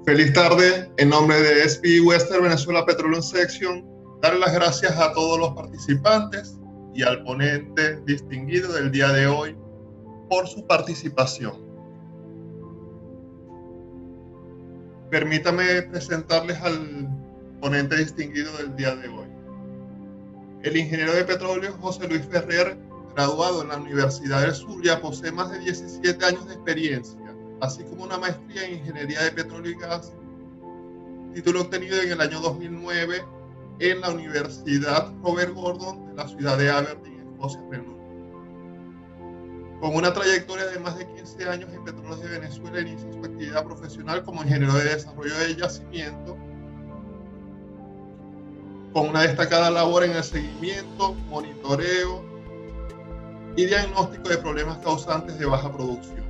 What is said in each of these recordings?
Feliz tarde, en nombre de SB Western Venezuela Petroleum Section, dar las gracias a todos los participantes y al ponente distinguido del día de hoy por su participación. Permítame presentarles al ponente distinguido del día de hoy. El ingeniero de petróleo José Luis Ferrer, graduado en la Universidad del Zulia, posee más de 17 años de experiencia, así como una maestría en Ingeniería de Petróleo y Gas, título obtenido en el año 2009 en la Universidad Robert Gordon de la ciudad de Aberdeen, Escocia, Reino Unido. Con una trayectoria de más de 15 años en Petróleos de Venezuela, inicia su actividad profesional como ingeniero de desarrollo de yacimiento, con una destacada labor en el seguimiento, monitoreo y diagnóstico de problemas causantes de baja producción.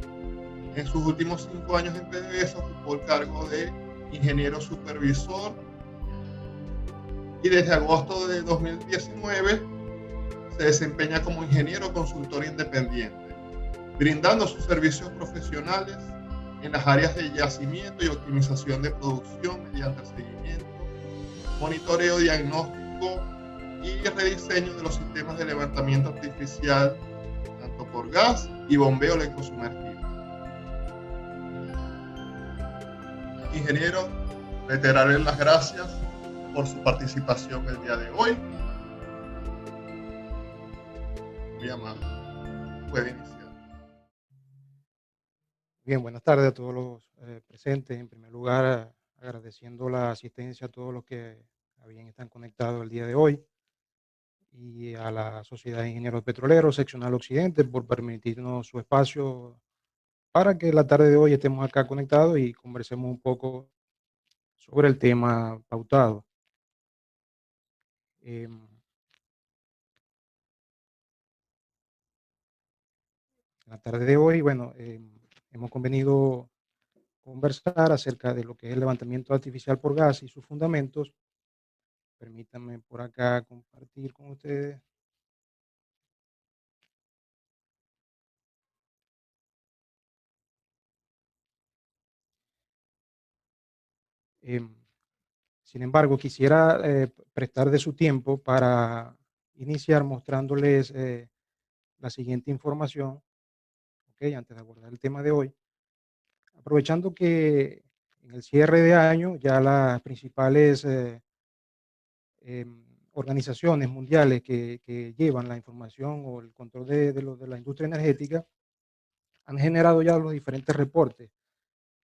En sus últimos 5 años en PDVSA ocupó el cargo de ingeniero supervisor y desde agosto de 2019 se desempeña como ingeniero consultor independiente, brindando sus servicios profesionales en las áreas de yacimiento y optimización de producción mediante el seguimiento, monitoreo, diagnóstico y rediseño de los sistemas de levantamiento artificial, tanto por gas y bombeo electrosumergible. Ingeniero, reiterarle las gracias por su participación el día de hoy. Muy amable. Puede iniciar. Bien, buenas tardes a todos los presentes. En primer lugar, agradeciendo la asistencia a todos los que están conectados el día de hoy y a la Sociedad de Ingenieros Petroleros Seccional Occidente por permitirnos su espacio para que la tarde de hoy estemos acá conectados y conversemos un poco sobre el tema pautado. La tarde de hoy, hemos convenido conversar acerca de lo que es el levantamiento artificial por gas y sus fundamentos. Permítanme por acá compartir con ustedes. Sin embargo, quisiera prestar de su tiempo para iniciar mostrándoles la siguiente información, antes de abordar el tema de hoy. Aprovechando que en el cierre de año ya las principales organizaciones mundiales que llevan la información o el control de la industria energética han generado ya los diferentes reportes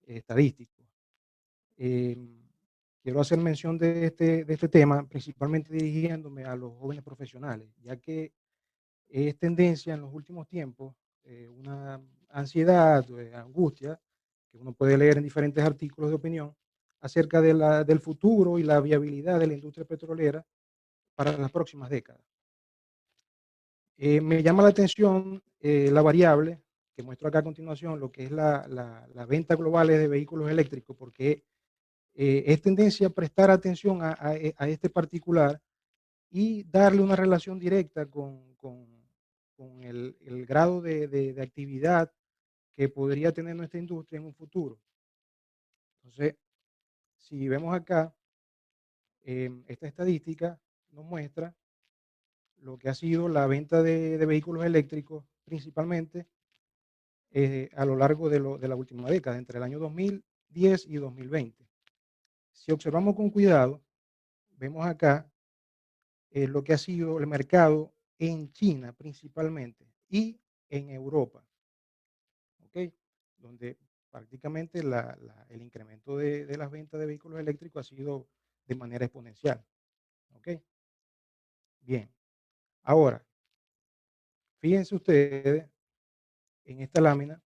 estadísticos. Quiero hacer mención de este tema, principalmente dirigiéndome a los jóvenes profesionales, ya que es tendencia en los últimos tiempos una ansiedad, angustia, que uno puede leer en diferentes artículos de opinión, acerca del futuro y la viabilidad de la industria petrolera para las próximas décadas. Me llama la atención la variable que muestro acá a continuación, lo que es la venta global de vehículos eléctricos, porque es tendencia a prestar atención a este particular y darle una relación directa con el grado de actividad que podría tener nuestra industria en un futuro. Entonces, si vemos acá, esta estadística nos muestra lo que ha sido la venta de vehículos eléctricos, principalmente a lo largo de la última década, entre el año 2010 y 2020. Si observamos con cuidado, vemos acá lo que ha sido el mercado en China principalmente y en Europa, ¿ok? Donde prácticamente el incremento de las ventas de vehículos eléctricos ha sido de manera exponencial, ¿ok? Bien, ahora, fíjense ustedes en esta lámina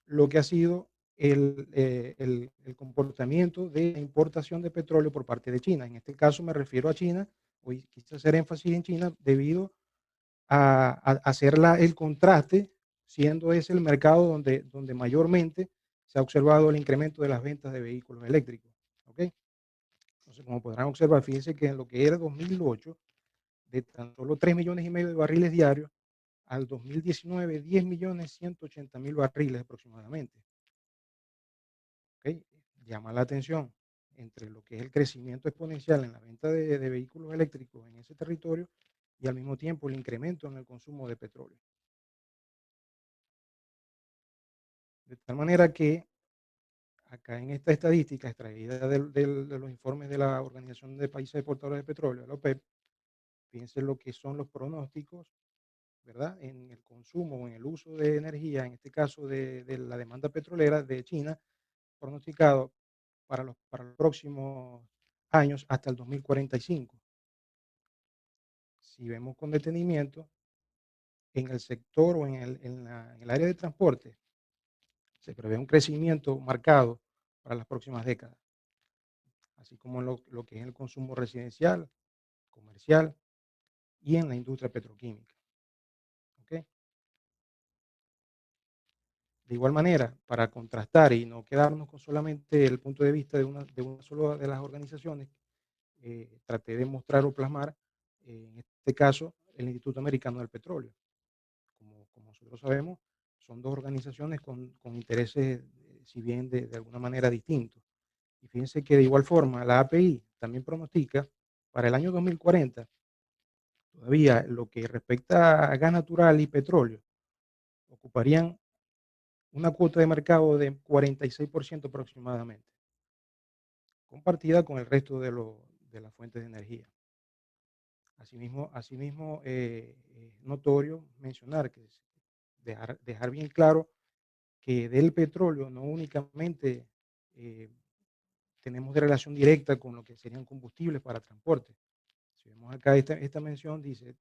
lo que ha sido el comportamiento de importación de petróleo por parte de China. En este caso me refiero a China, hoy quise hacer énfasis en China debido a hacer el contraste, siendo ese el mercado donde mayormente se ha observado el incremento de las ventas de vehículos eléctricos. ¿Okay? Entonces, como podrán observar, fíjense que en lo que era 2008, de tan solo 3,5 millones de barriles diarios, al 2019, 10,180,000 barriles aproximadamente. ¿Okay? llama la atención entre lo que es el crecimiento exponencial en la venta de vehículos eléctricos en ese territorio y al mismo tiempo el incremento en el consumo de petróleo. De tal manera que acá en esta estadística extraída de los informes de la Organización de Países Exportadores de Petróleo, la OPEP, fíjense lo que son los pronósticos, ¿verdad? En el consumo o en el uso de energía, en este caso de la demanda petrolera de China, pronosticado para los próximos años hasta el 2045. Si vemos con detenimiento, en el sector o en el área de transporte, se prevé un crecimiento marcado para las próximas décadas, así como en lo que es el consumo residencial, comercial y en la industria petroquímica. ¿Ok? De igual manera, para contrastar y no quedarnos con solamente el punto de vista de una sola de las organizaciones, traté de mostrar o plasmar, en este caso, el Instituto Americano del Petróleo. Como nosotros sabemos, son dos organizaciones con intereses, si bien de alguna manera distintos. Y fíjense que de igual forma la API también pronostica para el año 2040, todavía lo que respecta a gas natural y petróleo, ocuparían una cuota de mercado de 46% aproximadamente, compartida con el resto de las fuentes de energía. Asimismo notorio mencionar que dejar bien claro que del petróleo no únicamente eh, tenemos de relación directa con lo que serían combustibles para transporte. Si vemos acá esta mención, dice,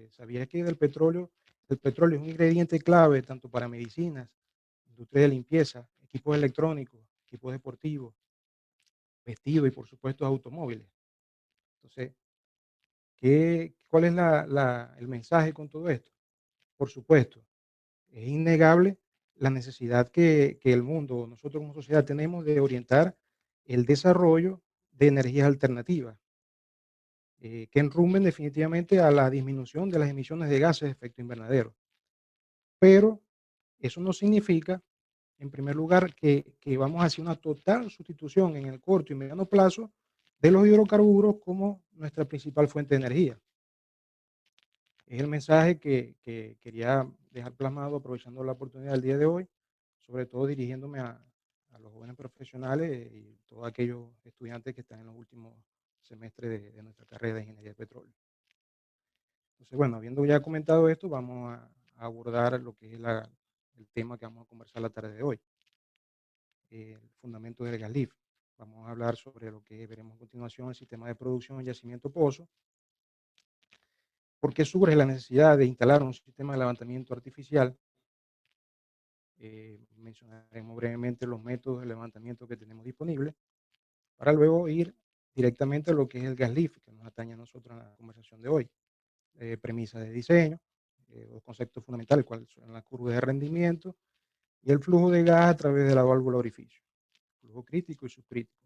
¿sabía que el petróleo es un ingrediente clave tanto para medicinas, industria de limpieza, equipos electrónicos, equipos deportivos, vestidos y por supuesto automóviles? Entonces, ¿cuál es el mensaje con todo esto? Por supuesto, es innegable la necesidad que el mundo, nosotros como sociedad tenemos de orientar el desarrollo de energías alternativas, que enrumben definitivamente a la disminución de las emisiones de gases de efecto invernadero. Pero eso no significa, en primer lugar, que vamos hacia una total sustitución en el corto y mediano plazo de los hidrocarburos como nuestra principal fuente de energía. Es el mensaje que quería dejar plasmado aprovechando la oportunidad del día de hoy, sobre todo dirigiéndome a los jóvenes profesionales y todos aquellos estudiantes que están en los últimos semestres de nuestra carrera de Ingeniería de Petróleo. Entonces, bueno, habiendo ya comentado esto, vamos a abordar lo que es el tema que vamos a conversar la tarde de hoy, el fundamento del gas lift. Vamos a hablar sobre lo que veremos a continuación, el sistema de producción en yacimiento pozo, por qué surge la necesidad de instalar un sistema de levantamiento artificial. Mencionaremos brevemente los métodos de levantamiento que tenemos disponibles, para luego ir directamente a lo que es el gas lift, que nos atañe a nosotros en la conversación de hoy. Premisas de diseño, los conceptos fundamentales, cuáles son las curvas de rendimiento y el flujo de gas a través de la válvula orificio, flujo crítico y subcrítico.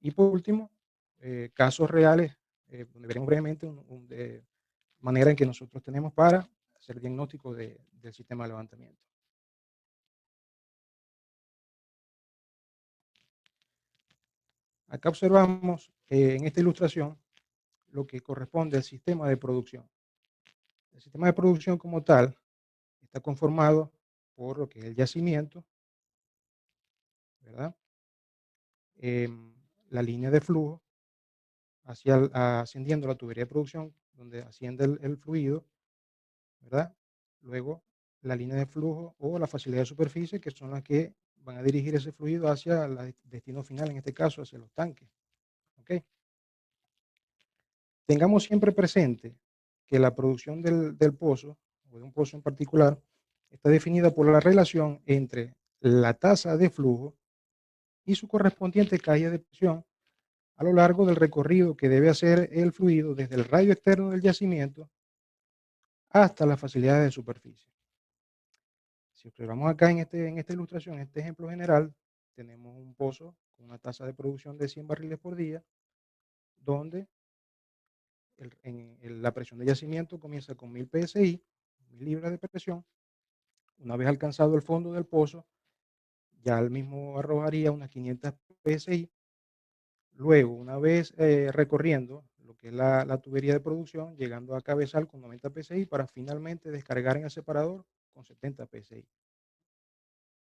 Y por último, casos reales, donde veremos brevemente de manera en que nosotros tenemos para hacer diagnóstico del sistema de levantamiento. Acá observamos en esta ilustración lo que corresponde al sistema de producción. El sistema de producción como tal está conformado por lo que es el yacimiento, ¿verdad? La línea de flujo ascendiendo la tubería de producción, donde asciende el fluido, ¿verdad? Luego, la línea de flujo o la facilidad de superficie, que son las que van a dirigir ese fluido hacia el destino final, en este caso, hacia los tanques. ¿Ok? Tengamos siempre presente que la producción del pozo, o de un pozo en particular, está definida por la relación entre la tasa de flujo y su correspondiente calle de presión a lo largo del recorrido que debe hacer el fluido desde el radio externo del yacimiento hasta las facilidades de superficie. Si observamos acá en esta ilustración, en este ejemplo general, tenemos un pozo con una tasa de producción de 100 barriles por día, donde la presión de yacimiento comienza con 1000 psi, 1000 libras de presión. Una vez alcanzado el fondo del pozo, ya el mismo arrojaría unas 500 PSI. Luego, una vez recorriendo lo que es la tubería de producción, llegando a cabezal con 90 PSI para finalmente descargar en el separador con 70 PSI.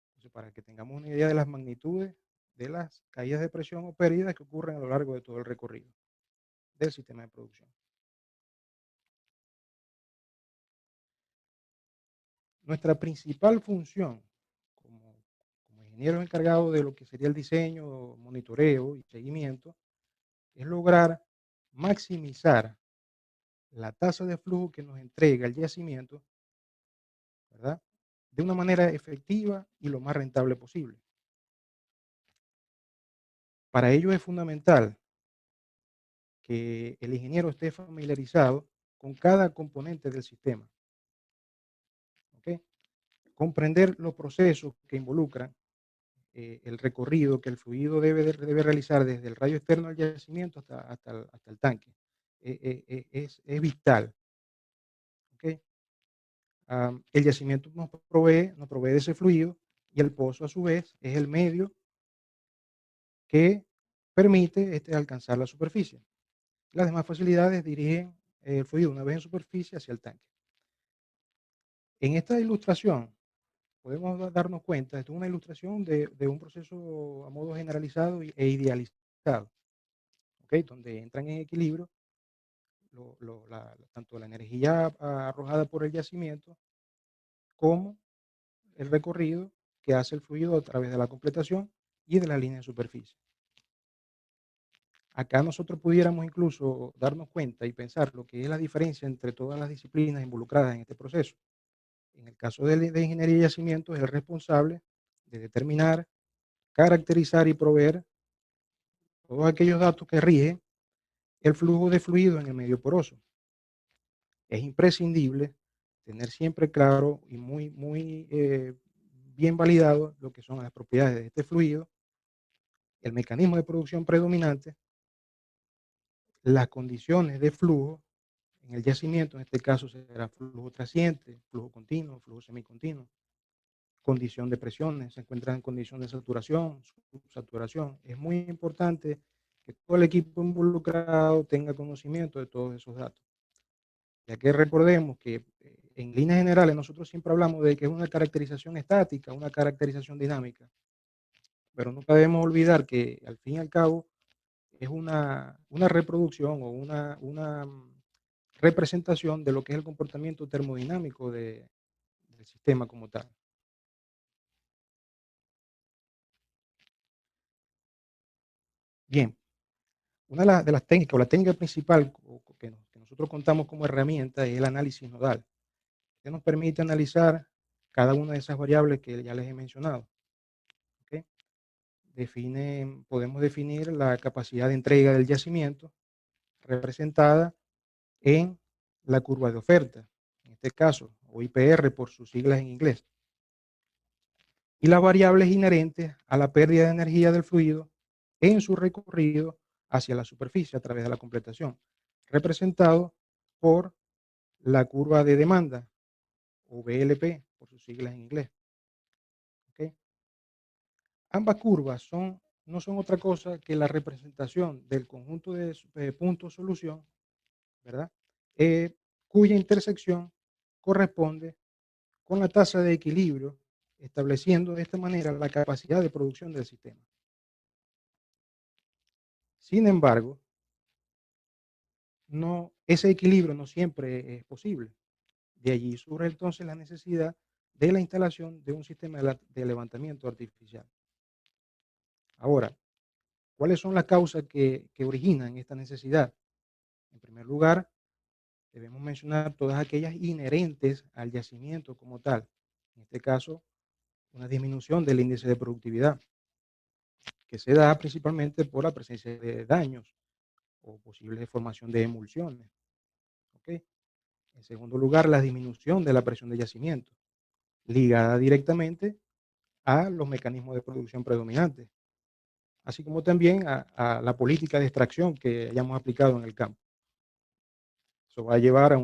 Entonces, para que tengamos una idea de las magnitudes de las caídas de presión o pérdidas que ocurren a lo largo de todo el recorrido del sistema de producción. Nuestra principal función como ingenieros encargados de lo que sería el diseño, monitoreo y seguimiento es lograr maximizar la tasa de flujo que nos entrega el yacimiento, ¿verdad? De una manera efectiva y lo más rentable posible. Para ello es fundamental que el ingeniero esté familiarizado con cada componente del sistema. ¿Ok? Comprender los procesos que involucran el recorrido que el fluido debe realizar desde el radio externo del yacimiento hasta el tanque. Es vital. ¿Ok? El yacimiento nos provee de ese fluido y el pozo a su vez es el medio que permite alcanzar la superficie. Las demás facilidades dirigen el fluido una vez en superficie hacia el tanque. En esta ilustración podemos darnos cuenta, esto es una ilustración de un proceso a modo generalizado e idealizado, ¿okay? Donde entran en equilibrio tanto la energía arrojada por el yacimiento como el recorrido que hace el fluido a través de la completación y de la línea de superficie. Acá nosotros pudiéramos incluso darnos cuenta y pensar lo que es la diferencia entre todas las disciplinas involucradas en este proceso. En el caso de ingeniería y yacimiento, es el responsable de determinar, caracterizar y proveer todos aquellos datos que rigen el flujo de fluido en el medio poroso. Es imprescindible tener siempre claro y muy bien validado lo que son las propiedades de este fluido, el mecanismo de producción predominante, las condiciones de flujo en el yacimiento, en este caso será flujo trasciente, flujo continuo, flujo semicontinuo, condición de presiones, se encuentra en condición de saturación, subsaturación. Es muy importante que todo el equipo involucrado tenga conocimiento de todos esos datos, ya que recordemos que en líneas generales nosotros siempre hablamos de que es una caracterización estática, una caracterización dinámica, pero nunca debemos olvidar que al fin y al cabo es una reproducción o una representación de lo que es el comportamiento termodinámico del sistema como tal. Bien, una de las técnicas o la técnica principal que nosotros contamos como herramienta es el análisis nodal, que nos permite analizar cada una de esas variables que ya les he mencionado. ¿Okay? Podemos definir la capacidad de entrega del yacimiento representada en la curva de oferta, en este caso, o IPR por sus siglas en inglés, y las variables inherentes a la pérdida de energía del fluido en su recorrido hacia la superficie a través de la completación, representado por la curva de demanda, o VLP, por sus siglas en inglés. ¿Okay? Ambas curvas no son otra cosa que la representación del conjunto de puntos solución, ¿verdad? Cuya intersección corresponde con la tasa de equilibrio, estableciendo de esta manera la capacidad de producción del sistema. Sin embargo, ese equilibrio no siempre es posible. De allí surge entonces la necesidad de la instalación de un sistema de levantamiento artificial. Ahora, ¿cuáles son las causas que originan esta necesidad? En primer lugar, debemos mencionar todas aquellas inherentes al yacimiento como tal. En este caso, una disminución del índice de productividad, que se da principalmente por la presencia de daños o posible formación de emulsiones. ¿Okay? En segundo lugar, la disminución de la presión de yacimiento, ligada directamente a los mecanismos de producción predominantes, así como también a la política de extracción que hayamos aplicado en el campo. Eso va a llevar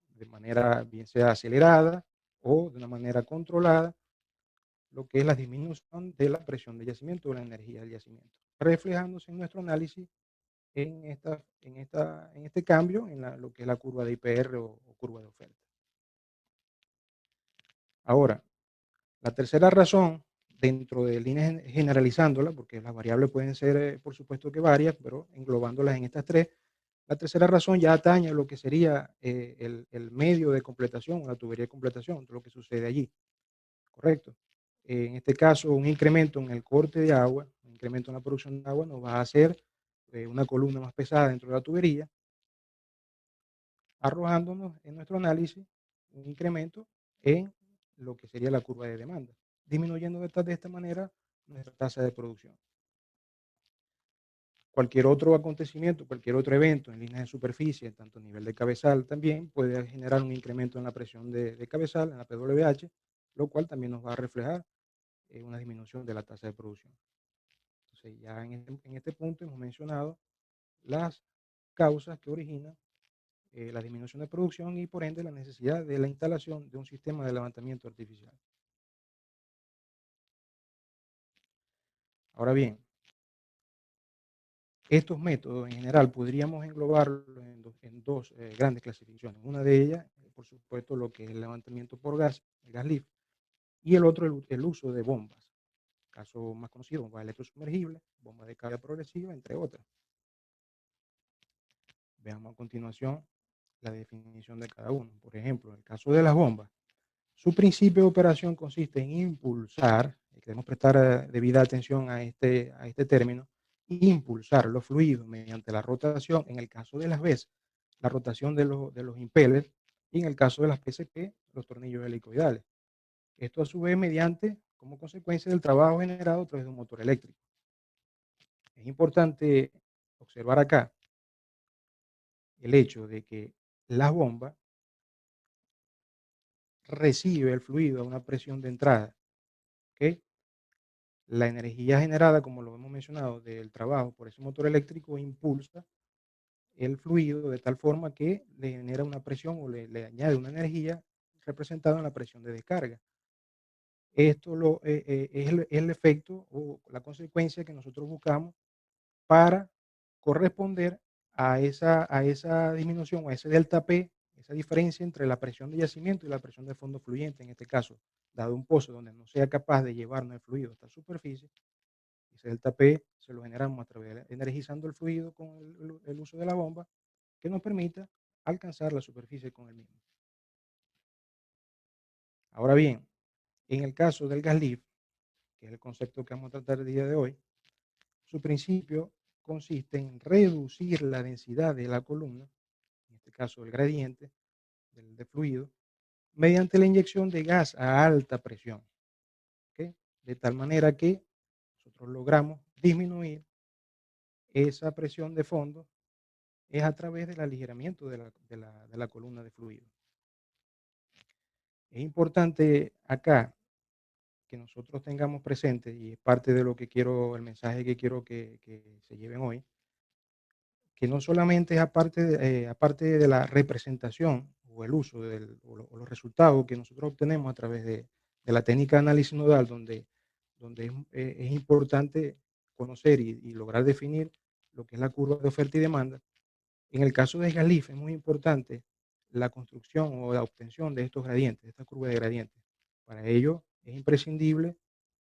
de manera bien sea acelerada o de una manera controlada, lo que es la disminución de la presión de yacimiento o la energía del yacimiento, reflejándose en nuestro análisis en este cambio en lo que es la curva de IPR o curva de oferta. Ahora, la tercera razón, dentro de líneas generalizándola, porque las variables pueden ser, por supuesto que varias, pero englobándolas en estas tres, la tercera razón ya atañe a lo que sería el medio de completación, la tubería de completación, todo lo que sucede allí, ¿correcto? En este caso, un incremento en el corte de agua, un incremento en la producción de agua nos va a hacer una columna más pesada dentro de la tubería, arrojándonos en nuestro análisis un incremento en lo que sería la curva de demanda, disminuyendo de esta manera nuestra tasa de producción. Cualquier otro acontecimiento, cualquier otro evento en líneas de superficie, tanto a nivel de cabezal también, puede generar un incremento en la presión de cabezal, en la PWH, lo cual también nos va a reflejar una disminución de la tasa de producción. Entonces, ya en este punto hemos mencionado las causas que originan la disminución de producción y por ende la necesidad de la instalación de un sistema de levantamiento artificial. Ahora bien, estos métodos en general podríamos englobarlos en dos grandes clasificaciones. Una de ellas, por supuesto, lo que es el levantamiento por gas, el gas lift, y el otro, el uso de bombas. Caso más conocido, bombas electrosumergibles, bombas de carga progresiva, entre otras. Veamos a continuación la definición de cada uno. Por ejemplo, en el caso de las bombas, su principio de operación consiste en impulsar, y debemos prestar debida atención a este término, impulsar los fluidos mediante la rotación, en el caso de las veces, la rotación de los impellers, y en el caso de las PCP, los tornillos helicoidales. Esto a su vez mediante, como consecuencia del trabajo generado a través de un motor eléctrico. Es importante observar acá el hecho de que las bombas recibe el fluido a una presión de entrada, ¿ok? La energía generada, como lo hemos mencionado, del trabajo por ese motor eléctrico impulsa el fluido de tal forma que le genera una presión o le añade una energía representada en la presión de descarga. Esto es el efecto o la consecuencia que nosotros buscamos para corresponder a esa disminución o a ese delta P, esa diferencia entre la presión de yacimiento y la presión de fondo fluyente, en este caso, dado un pozo donde no sea capaz de llevarnos el fluido hasta la superficie. Ese delta P se lo generamos a través de energizando el fluido con el uso de la bomba, que nos permita alcanzar la superficie con el mismo. Ahora bien, en el caso del gas lift, que es el concepto que vamos a tratar el día de hoy, su principio consiste en reducir la densidad de la columna, en este caso el gradiente de fluido, mediante la inyección de gas a alta presión, ¿ok? De tal manera que nosotros logramos disminuir esa presión de fondo es a través del aligeramiento de la columna de fluido. Es importante acá que nosotros tengamos presente, y es parte de lo que quiero, el mensaje que quiero que se lleven hoy, que no solamente es aparte de la representación o el uso o los resultados que nosotros obtenemos a través de la técnica de análisis nodal, donde es importante conocer y lograr definir lo que es la curva de oferta y demanda. En el caso de Galif es muy importante la construcción o la obtención de estos gradientes, de esta curva de gradientes. Para ello es imprescindible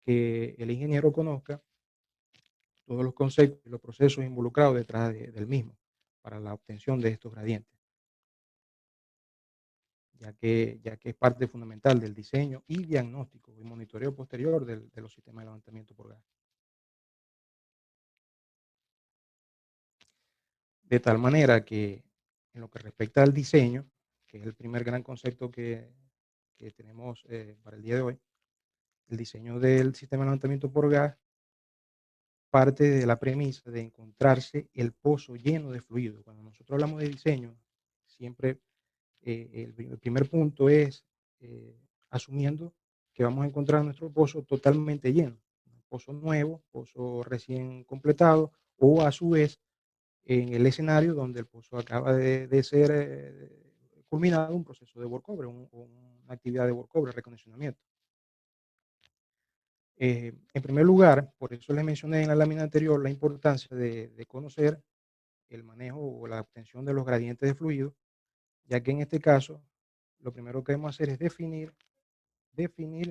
que el ingeniero conozca todos los conceptos y los procesos involucrados detrás del mismo para la obtención de estos gradientes, ya que es parte fundamental del diseño y diagnóstico y monitoreo posterior de los sistemas de levantamiento por gas. De tal manera que en lo que respecta al diseño, que es el primer gran concepto que tenemos para el día de hoy, el diseño del sistema de levantamiento por gas parte de la premisa de encontrarse el pozo lleno de fluido. Cuando nosotros hablamos de diseño, siempre el primer punto es asumiendo que vamos a encontrar nuestro pozo totalmente lleno, un pozo nuevo, pozo recién completado, o a su vez en el escenario donde el pozo acaba de ser culminado un proceso de workover, una actividad de workover, recondicionamiento. En primer lugar, por eso les mencioné en la lámina anterior la importancia de conocer el manejo o la obtención de los gradientes de fluido, ya que en este caso lo primero que debemos hacer es definir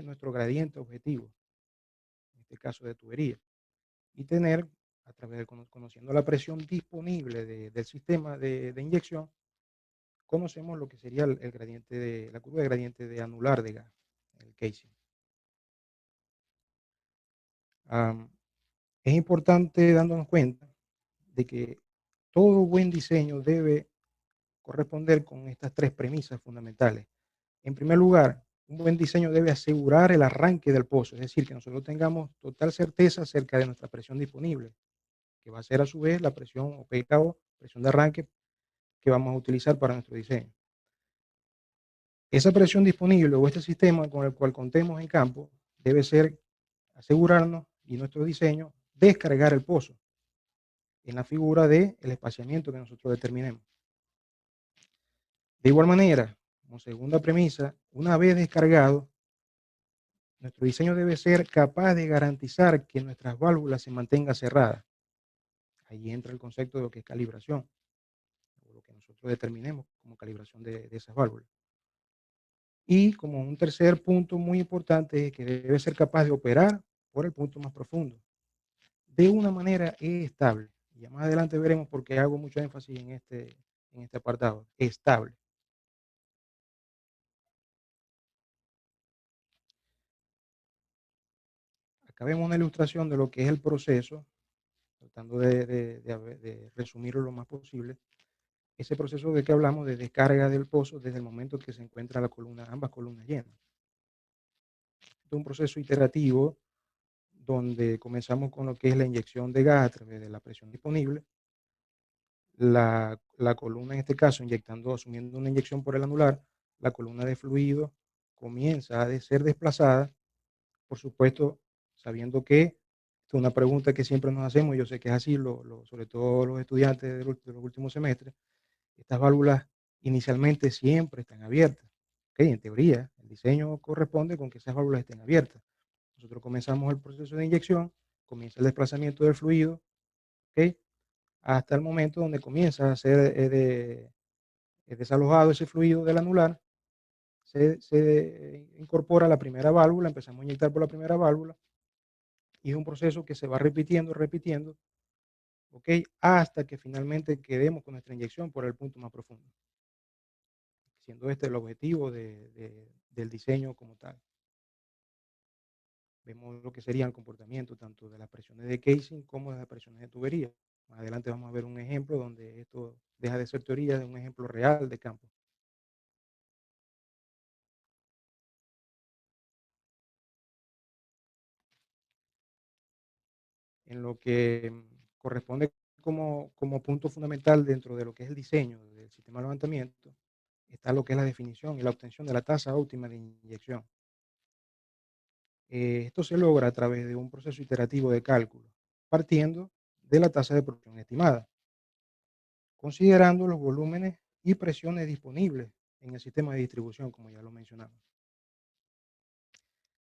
nuestro gradiente objetivo, en este caso de tubería, y tener, a través de conociendo la presión disponible del sistema de inyección, conocemos lo que sería el gradiente la curva de gradiente de anular de gas, el casing. Es importante dándonos cuenta de que todo buen diseño debe corresponder con estas tres premisas fundamentales. En primer lugar, un buen diseño debe asegurar el arranque del pozo, es decir, que nosotros tengamos total certeza acerca de nuestra presión disponible, que va a ser a su vez la presión o PKO, presión de arranque que vamos a utilizar para nuestro diseño. Esa presión disponible o este sistema con el cual contemos en campo debe ser asegurarnos y nuestro diseño descargar el pozo en la figura del espaciamiento que nosotros determinemos. De igual manera, como segunda premisa, una vez descargado, nuestro diseño debe ser capaz de garantizar que nuestras válvulas se mantengan cerradas. Ahí entra el concepto de lo que es calibración, o lo que nosotros determinemos como calibración de esas válvulas. Y como un tercer punto muy importante es que debe ser capaz de operar por el punto más profundo, de una manera estable. Y ya más adelante veremos por qué hago mucho énfasis en este apartado, estable. Acá vemos una ilustración de lo que es el proceso, tratando de resumirlo lo más posible. Ese proceso de que hablamos de descarga del pozo desde el momento que se encuentra ambas columnas llenas. Es un proceso iterativo donde comenzamos con lo que es la inyección de gas a través de la presión disponible. La columna, en este caso, asumiendo una inyección por el anular, la columna de fluido comienza a ser desplazada, por supuesto, sabiendo que, esta es una pregunta que siempre nos hacemos, yo sé que es así, sobre todo los estudiantes de los últimos semestres, estas válvulas inicialmente siempre están abiertas. ¿Okay? En teoría, el diseño corresponde con que esas válvulas estén abiertas. Nosotros comenzamos el proceso de inyección, comienza el desplazamiento del fluido, ¿okay? Hasta el momento donde comienza a ser desalojado ese fluido del anular, se incorpora la primera válvula, empezamos a inyectar por la primera válvula, y es un proceso que se va repitiendo, ¿ok? Hasta que finalmente quedemos con nuestra inyección por el punto más profundo, siendo este el objetivo del diseño como tal. Vemos lo que sería el comportamiento tanto de las presiones de casing como de las presiones de tubería. Más adelante vamos a ver un ejemplo donde esto deja de ser teoría, de un ejemplo real de campo. En lo que corresponde como punto fundamental dentro de lo que es el diseño del sistema de levantamiento, está lo que es la definición y la obtención de la tasa óptima de inyección. Esto se logra a través de un proceso iterativo de cálculo, partiendo de la tasa de producción estimada, considerando los volúmenes y presiones disponibles en el sistema de distribución, como ya lo mencionamos.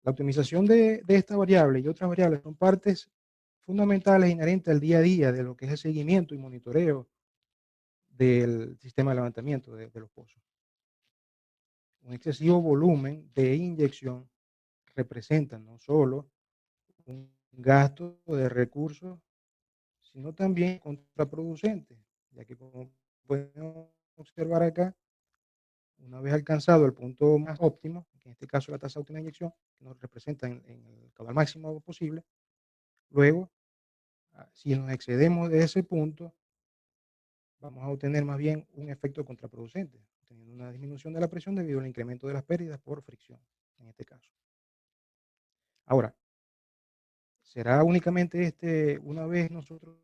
La optimización de esta variable y otras variables son partes fundamentales inherentes al día a día de lo que es el seguimiento y monitoreo del sistema de levantamiento de los pozos. Un excesivo volumen de inyección representa no solo un gasto de recursos, sino también contraproducente, ya que como pueden observar acá, una vez alcanzado el punto más óptimo, que en este caso la tasa óptima de inyección, que nos representa en el caudal máximo posible, luego, si nos excedemos de ese punto, vamos a obtener más bien un efecto contraproducente, teniendo una disminución de la presión debido al incremento de las pérdidas por fricción, en este caso. Ahora, ¿será únicamente una vez nosotros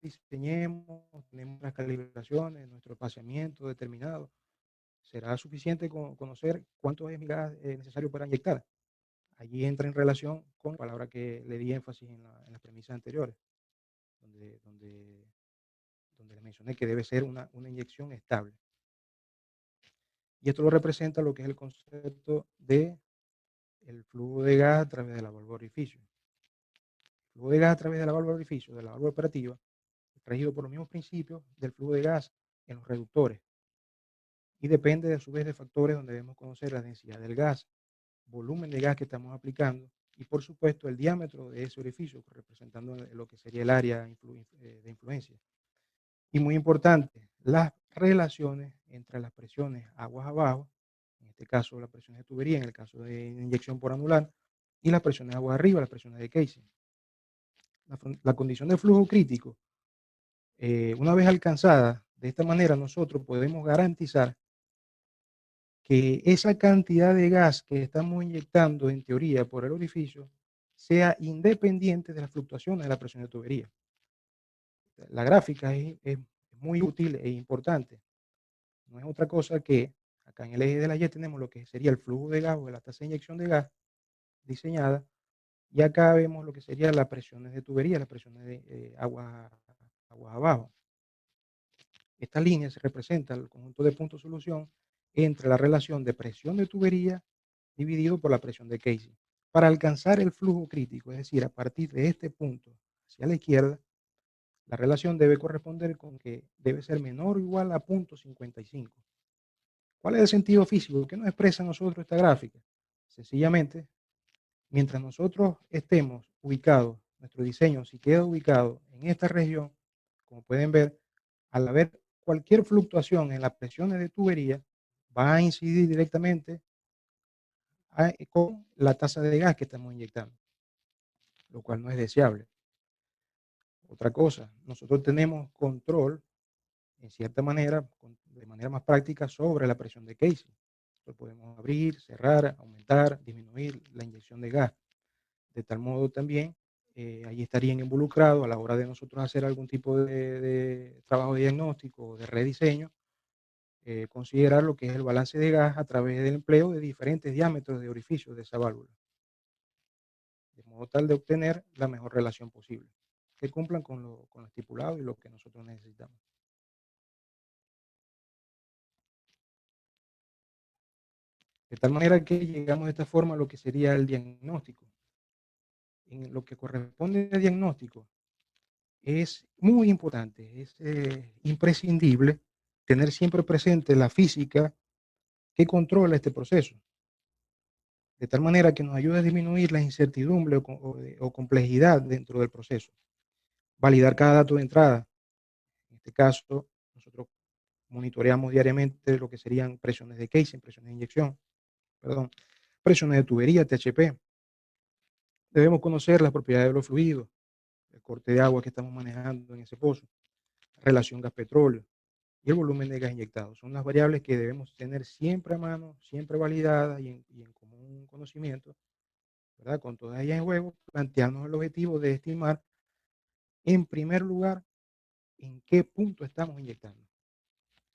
diseñemos, tenemos las calibraciones, nuestro espaciamiento determinado, será suficiente con conocer cuánto es mi gas necesario para inyectar? Allí entra en relación con la palabra que le di énfasis en las premisas anteriores, donde les mencioné que debe ser una inyección estable. Y esto lo representa lo que es el concepto de el flujo de gas a través de la válvula de orificio. El flujo de gas a través de la válvula de orificio, de la válvula operativa, es regido por los mismos principios del flujo de gas en los reductores y depende a su vez de factores donde debemos conocer la densidad del gas, volumen de gas que estamos aplicando y por supuesto el diámetro de ese orificio, representando lo que sería el área de influencia. Y muy importante, las relaciones entre las presiones aguas abajo, en este caso las presiones de tubería, en el caso de inyección por anular, y las presiones aguas arriba, las presiones de casing. La condición de flujo crítico, una vez alcanzada, de esta manera nosotros podemos garantizar que esa cantidad de gas que estamos inyectando en teoría por el orificio sea independiente de las fluctuaciones de la presión de tubería. La gráfica es muy útil e importante. No es otra cosa que, acá en el eje de la Y tenemos lo que sería el flujo de gas o la tasa de inyección de gas diseñada, y acá vemos lo que serían las presiones de tubería, las presiones de aguas abajo. Esta línea se representa el conjunto de puntos de solución entre la relación de presión de tubería dividido por la presión de casing. Para alcanzar el flujo crítico, es decir, a partir de este punto hacia la izquierda, la relación debe corresponder con que debe ser menor o igual a 0.55. ¿Cuál es el sentido físico? ¿Qué nos expresa a nosotros esta gráfica? Sencillamente, mientras nosotros estemos ubicados, nuestro diseño si queda ubicado en esta región, como pueden ver, al haber cualquier fluctuación en las presiones de tubería, va a incidir directamente con la tasa de gas que estamos inyectando, lo cual no es deseable. Otra cosa, nosotros tenemos control, en cierta manera, de manera más práctica, sobre la presión de casing. Nosotros podemos abrir, cerrar, aumentar, disminuir la inyección de gas. De tal modo también, ahí estarían involucrados a la hora de nosotros hacer algún tipo de trabajo de diagnóstico o de rediseño, considerar lo que es el balance de gas a través del empleo de diferentes diámetros de orificios de esa válvula, de modo tal de obtener la mejor relación posible, que cumplan con lo estipulado y lo que nosotros necesitamos. De tal manera que llegamos de esta forma a lo que sería el diagnóstico. En lo que corresponde al diagnóstico, es muy importante, es imprescindible tener siempre presente la física que controla este proceso, de tal manera que nos ayude a disminuir la incertidumbre o complejidad dentro del proceso. Validar cada dato de entrada. En este caso, nosotros monitoreamos diariamente lo que serían presiones de casing, presiones de inyección, perdón, presiones de tubería, THP. Debemos conocer las propiedades de los fluidos, el corte de agua que estamos manejando en ese pozo, relación gas-petróleo y el volumen de gas inyectado. Son las variables que debemos tener siempre a mano, siempre validadas y en común conocimiento, ¿verdad? Con todas ellas en juego, plantearnos el objetivo de estimar, en primer lugar, en qué punto estamos inyectando.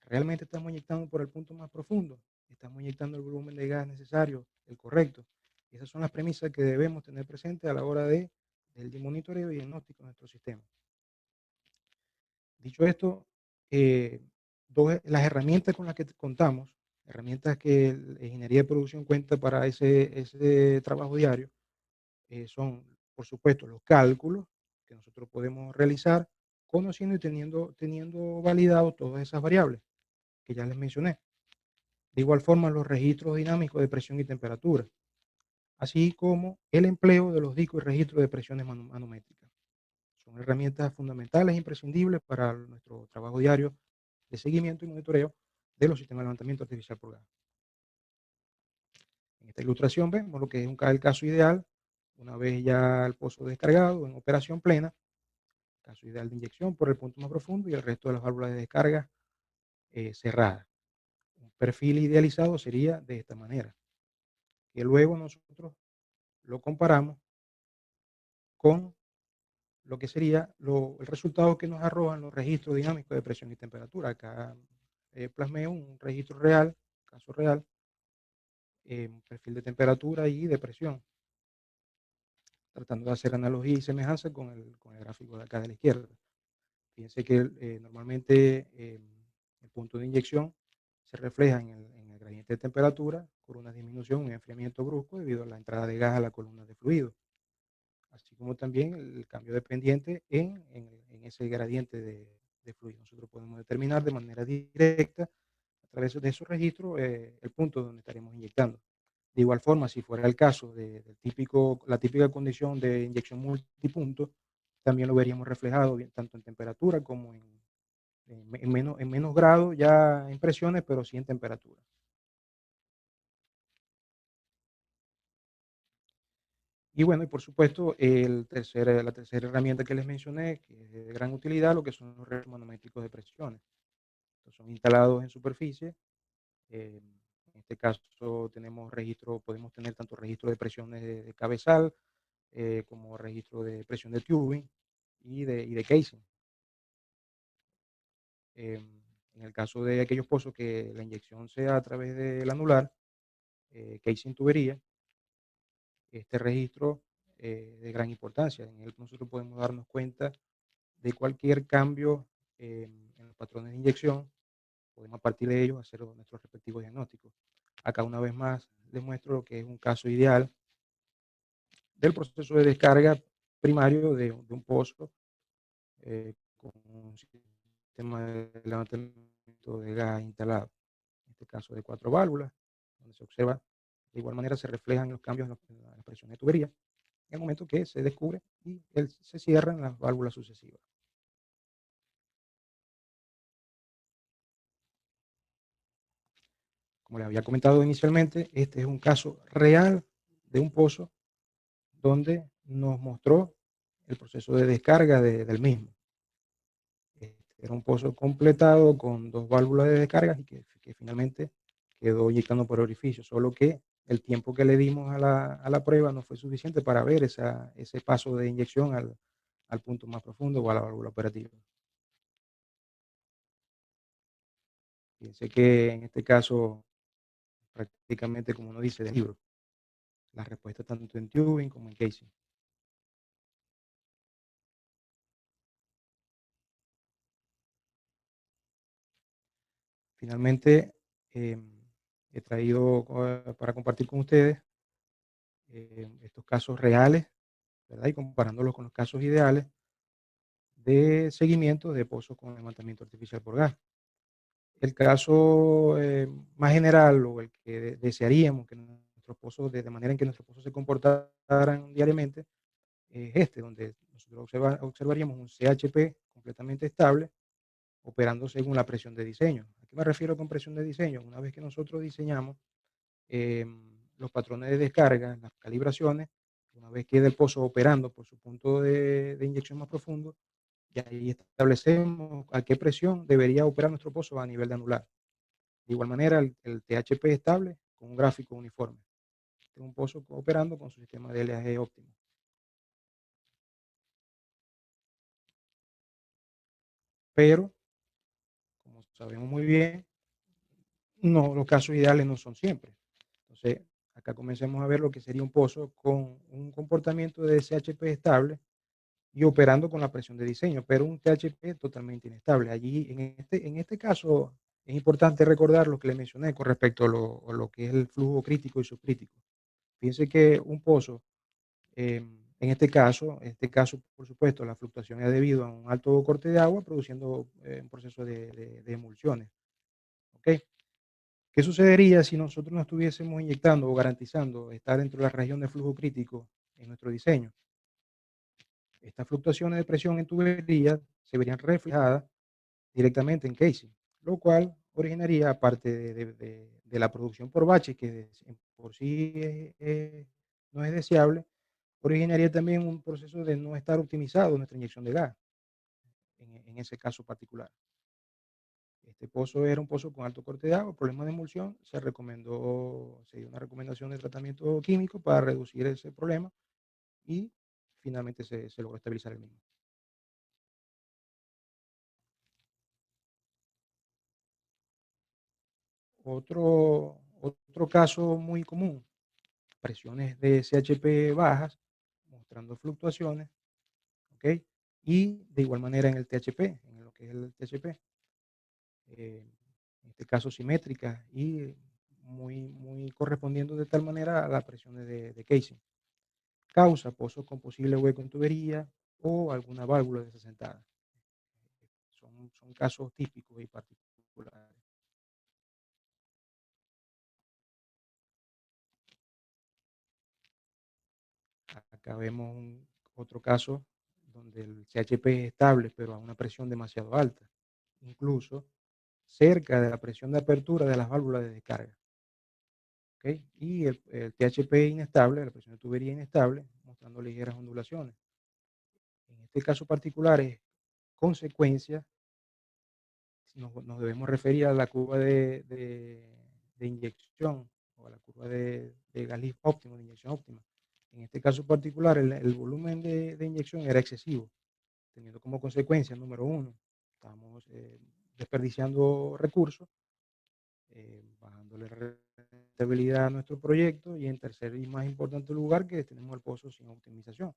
¿Realmente estamos inyectando por el punto más profundo? ¿Estamos inyectando el volumen de gas necesario, el correcto? Esas son las premisas que debemos tener presentes a la hora del monitoreo y diagnóstico de nuestro sistema. Dicho esto, las herramientas con las que contamos, herramientas que la ingeniería de producción cuenta para ese trabajo diario, son, por supuesto, los cálculos que nosotros podemos realizar conociendo y teniendo validados todas esas variables que ya les mencioné. De igual forma, los registros dinámicos de presión y temperatura, así como el empleo de los discos y registros de presiones manométricas. Son herramientas fundamentales e imprescindibles para nuestro trabajo diario de seguimiento y monitoreo de los sistemas de levantamiento artificial por gas. En esta ilustración vemos lo que es el caso ideal, una vez ya el pozo descargado en operación plena, caso ideal de inyección por el punto más profundo y el resto de las válvulas de descarga cerradas. Un perfil idealizado sería de esta manera, que luego nosotros lo comparamos con lo que sería el resultado que nos arrojan los registros dinámicos de presión y temperatura. Acá plasmé un registro real, caso real, un perfil de temperatura y de presión, tratando de hacer analogía y semejanza con el gráfico de acá de la izquierda. Fíjense que normalmente el punto de inyección se refleja en el gradiente de temperatura con una disminución, un enfriamiento brusco debido a la entrada de gas a la columna de fluido, así como también el cambio de pendiente en ese gradiente de fluido. Nosotros podemos determinar de manera directa a través de esos registros el punto donde estaremos inyectando. De igual forma, si fuera el caso la típica condición de inyección multipunto, también lo veríamos reflejado tanto en temperatura como en menos grado ya en presiones, pero sí en temperatura. Y bueno, y por supuesto, la tercera herramienta que les mencioné, que es de gran utilidad, lo que son los registros manométricos de presiones. Estos son instalados en superficie. eh, en este caso podemos tener tanto registro de presiones de cabezal, como registro de presión de tubing y de casing. En el caso de aquellos pozos que la inyección sea a través del anular, casing tubería, este registro de gran importancia. En él nosotros podemos darnos cuenta de cualquier cambio en los patrones de inyección. Podemos a partir de ellos hacer nuestros respectivos diagnósticos. Acá una vez más les muestro lo que es un caso ideal del proceso de descarga primario de un pozo con un sistema de levantamiento de gas instalado. En este caso de 4 válvulas, donde se observa, de igual manera se reflejan los cambios en la presión de tubería en el momento que se descubre y se cierran las válvulas sucesivas. Como les había comentado inicialmente, este es un caso real de un pozo donde nos mostró el proceso de descarga del mismo. Era un pozo completado con 2 válvulas de descarga y que finalmente quedó inyectando por orificio, solo que el tiempo que le dimos a la prueba no fue suficiente para ver ese paso de inyección al punto más profundo o a la válvula operativa. Fíjense que en este caso, prácticamente como uno dice del libro, la respuesta tanto en tubing como en casing. Finalmente, eh, he traído para compartir con ustedes estos casos reales, ¿verdad? Y comparándolos con los casos ideales de seguimiento de pozos con levantamiento artificial por gas. El caso más general o el que desearíamos que nuestros pozos, de manera en que nuestros pozos se comportaran diariamente, es este, donde nosotros observaríamos un CHP completamente estable, operando según la presión de diseño. ¿A qué me refiero con presión de diseño? Una vez que nosotros diseñamos los patrones de descarga, las calibraciones, una vez quede el pozo operando por su punto de inyección más profundo, y ahí establecemos a qué presión debería operar nuestro pozo a nivel de anular. De igual manera, el THP estable con un gráfico uniforme. Este es un pozo operando con su sistema de LAG óptimo. Pero, como sabemos muy bien, no, los casos ideales no son siempre. Entonces, acá comencemos a ver lo que sería un pozo con un comportamiento de CHP estable y operando con la presión de diseño, pero un THP totalmente inestable. Allí, en este caso, es importante recordar lo que le mencioné con respecto a lo que es el flujo crítico y subcrítico. Fíjense que un pozo, en este caso, por supuesto, la fluctuación es debido a un alto corte de agua produciendo un proceso de emulsiones. ¿Ok? ¿Qué sucedería si nosotros no estuviésemos inyectando o garantizando estar dentro de la región de flujo crítico en nuestro diseño? Estas fluctuaciones de presión en tuberías se verían reflejadas directamente en casing, lo cual originaría, aparte de la producción por bache, que por sí no es deseable, originaría también un proceso de no estar optimizado nuestra inyección de gas, en ese caso particular. Este pozo era un pozo con alto corte de agua, problema de emulsión, se dio una recomendación de tratamiento químico para reducir ese problema y finalmente se logró estabilizar el mismo. Otro caso muy común, presiones de CHP bajas, mostrando fluctuaciones, ¿ok? Y de igual manera en el THP, en lo que es el THP, en este caso simétricas y muy correspondiendo de tal manera a las presiones de casing. Causa pozos con posible hueco en tubería o alguna válvula desasentada. Son casos típicos y particulares. Acá vemos otro caso donde el CHP es estable, pero a una presión demasiado alta, incluso cerca de la presión de apertura de las válvulas de descarga. ¿Okay? Y el THP inestable, la presión de tubería inestable, mostrando ligeras ondulaciones. En este caso particular es consecuencia, nos debemos referir a la curva de inyección o a la curva de gas lift óptimo, de inyección óptima. En este caso particular, el volumen de inyección era excesivo, teniendo como consecuencia, número uno, estamos desperdiciando recursos, bajándole rentabilidad a nuestro proyecto, y en tercer y más importante lugar, que tenemos el pozo sin optimización.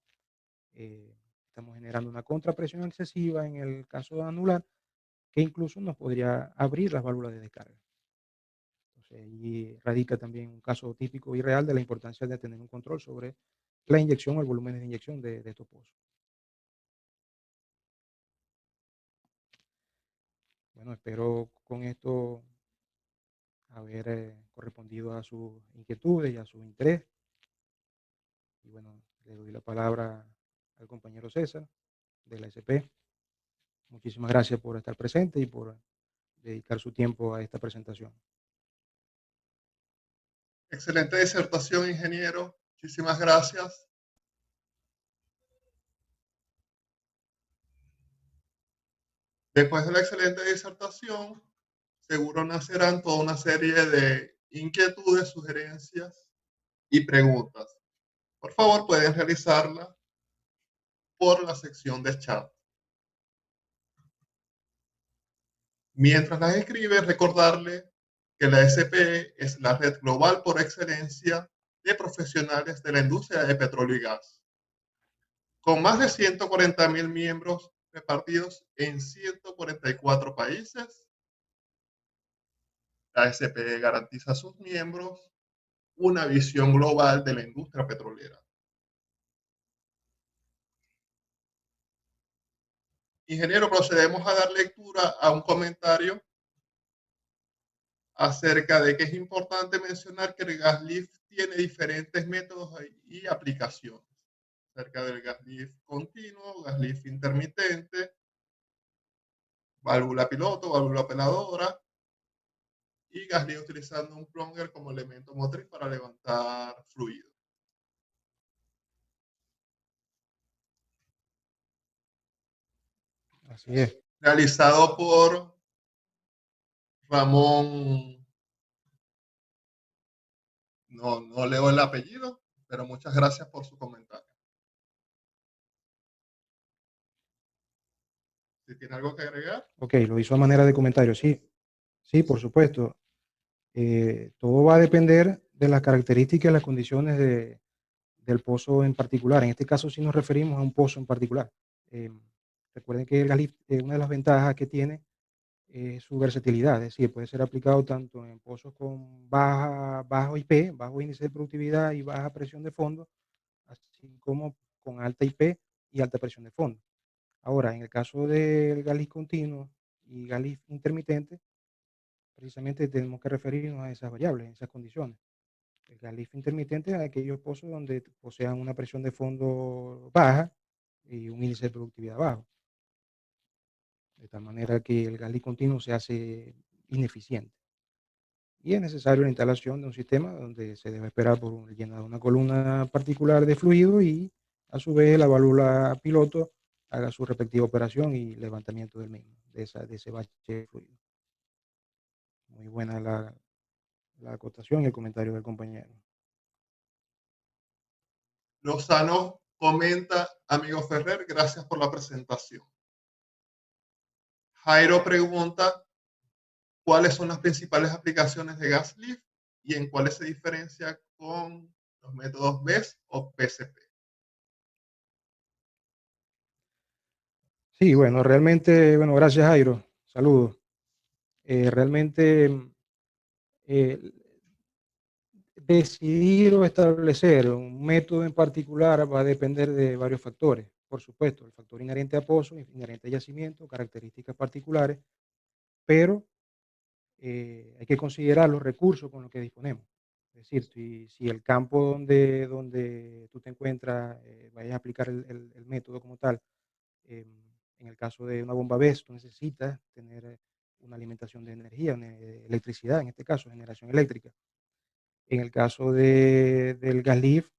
Estamos generando una contrapresión excesiva en el caso de anular, que incluso nos podría abrir las válvulas de descarga. Entonces, ahí radica también un caso típico y real de la importancia de tener un control sobre la inyección o el volumen de inyección de estos pozos. Bueno, espero con esto haber correspondido a sus inquietudes y a su interés. Y bueno, le doy la palabra al compañero César de la SP. Muchísimas gracias por estar presente y por dedicar su tiempo a esta presentación. Excelente disertación, ingeniero. Muchísimas gracias. Después de la excelente disertación, seguro nacerán toda una serie de inquietudes, sugerencias y preguntas. Por favor, pueden realizarla por la sección de chat. Mientras las escribe, recordarle que la SP es la red global por excelencia de profesionales de la industria de petróleo y gas, con más de 140.000 miembros repartidos en 144 países. La SP garantiza a sus miembros una visión global de la industria petrolera. Ingeniero, procedemos a dar lectura a un comentario acerca de que es importante mencionar que el gas lift tiene diferentes métodos y aplicaciones. Acerca del gas lift continuo, gas lift intermitente, válvula piloto, válvula peladora y gas lift utilizando un plunger como elemento motriz para levantar fluido. Así es. Realizado por Ramón, no leo el apellido, pero muchas gracias por su comentario. Si tiene algo que agregar. Ok, lo hizo a manera de comentario. Sí, sí, por supuesto. Todo va a depender de las características y las condiciones del pozo en particular. En este caso, sí nos referimos a un pozo en particular. Recuerden que el gas lift, una de las ventajas que tiene es su versatilidad, es decir, puede ser aplicado tanto en pozos con bajo IP, bajo índice de productividad y baja presión de fondo, así como con alta IP y alta presión de fondo. Ahora, en el caso del gas lift continuo y gas lift intermitente, precisamente tenemos que referirnos a esas variables, a esas condiciones. El gas lift intermitente es aquellos pozos donde posean una presión de fondo baja y un índice de productividad bajo, de tal manera que el gas lift continuo se hace ineficiente. Y es necesario la instalación de un sistema donde se debe esperar por llenar una columna particular de fluido y a su vez la válvula piloto haga su respectiva operación y levantamiento del mismo, de ese bache de fluido. Muy buena la acotación y el comentario del compañero. Lozano comenta, amigo Ferrer, gracias por la presentación. Jairo pregunta, ¿cuáles son las principales aplicaciones de gas lift y en cuáles se diferencia con los métodos BES o PCP? Sí, bueno, realmente, bueno, gracias Jairo, saludos. Realmente Decidir o establecer un método en particular va a depender de varios factores. Por supuesto, el factor inherente a pozo, inherente a yacimiento, características particulares, pero hay que considerar los recursos con los que disponemos. Es decir, si el campo donde tú te encuentras, vayas a aplicar el método como tal, eh, en el caso de una bomba BESS, tú necesitas tener una alimentación de energía, electricidad, en este caso, generación eléctrica. En el caso del gas lift,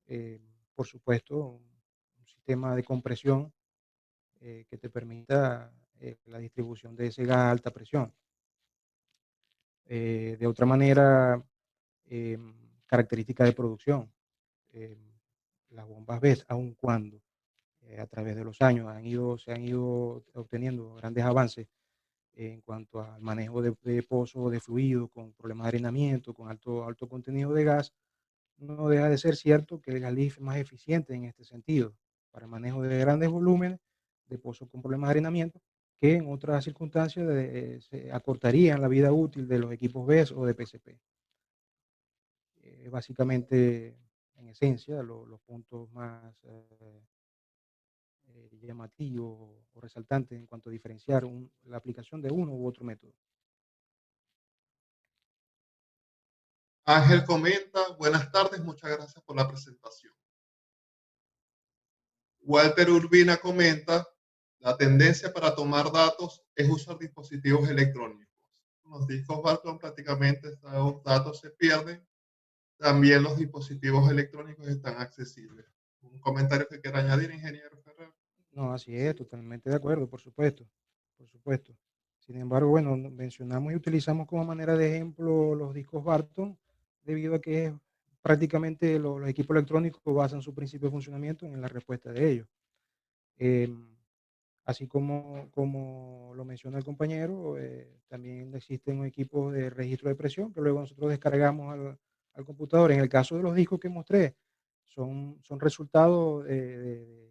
eh, por supuesto, un sistema de compresión que te permita la distribución de ese gas a alta presión. De otra manera, características de producción. eh, las bombas BESS, aun cuando a través de los años se han ido obteniendo grandes avances en cuanto al manejo de pozos de fluido con problemas de arenamiento, con alto contenido de gas, no deja de ser cierto que el gas lift es más eficiente en este sentido, para el manejo de grandes volúmenes de pozos con problemas de arenamiento, que en otras circunstancias se acortarían la vida útil de los equipos BESS o de PCP. Básicamente, en esencia, los puntos más llamativos o resaltantes en cuanto a diferenciar la aplicación de uno u otro método. Ángel comenta, buenas tardes, muchas gracias por la presentación. Walter Urbina comenta, la tendencia para tomar datos es usar dispositivos electrónicos. Los discos Barton prácticamente los datos se pierden. También los dispositivos electrónicos están accesibles. ¿Un comentario que quiera añadir, ingeniero Ferrer? No, así es, totalmente de acuerdo, por supuesto, por supuesto. Sin embargo, bueno, mencionamos y utilizamos como manera de ejemplo los discos Barton, debido a que prácticamente los equipos electrónicos basan su principio de funcionamiento en la respuesta de ellos. Así como lo menciona el compañero, también existen equipos de registro de presión que luego nosotros descargamos al computador. En el caso de los discos que mostré, son resultados de